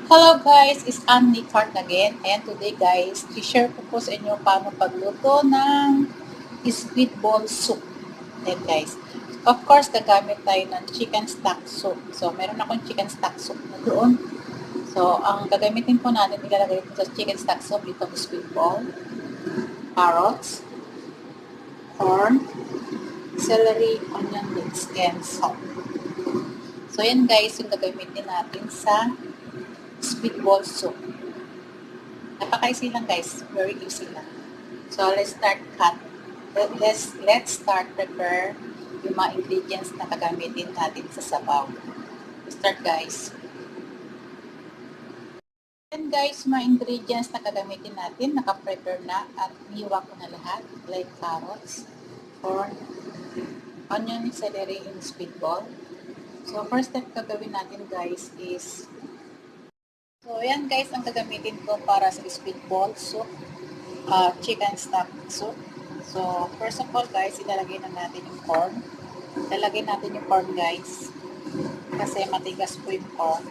Hello guys, it's Annie Cart again. And today guys, i-share ko po sa inyo paano pagluto ng squid ball soup. Then guys, of course, gagamit tayo ng chicken stock soup. So, meron akong chicken stock soup na doon. So, ang gagamitin po natin, ilalagay ito sa chicken stock soup, itong squid ball, carrots, corn, celery, onion leeks, and salt. So, yan guys, yung gagamitin natin sa squid ball soup. Napaka-easy lang guys. Very easy lang. So, let's start cut. Let's start prepare yung mga ingredients na gagamitin natin sa sabaw. Let's start guys. Then guys, mga ingredients na gagamitin natin, naka-prepare na at niwa ko na lahat. Like carrots, corn, onion, celery, and squid ball. So, first step gagawin natin guys is so, yan guys ang gagamitin ko para sa squid ball soup, chicken stock soup. So, first of all guys, ilalagay na natin yung corn. Ilalagay natin yung corn guys. Kasi matigas po yung corn.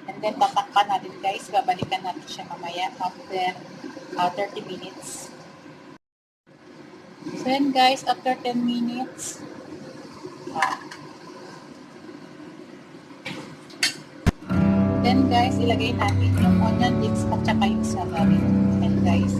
And then, tatakpan natin guys. Babalikan natin siya mamaya after 30 minutes. So, yan guys, after 10 minutes, then guys, ilagay natin yung onion leeks at saka yung celery. And guys,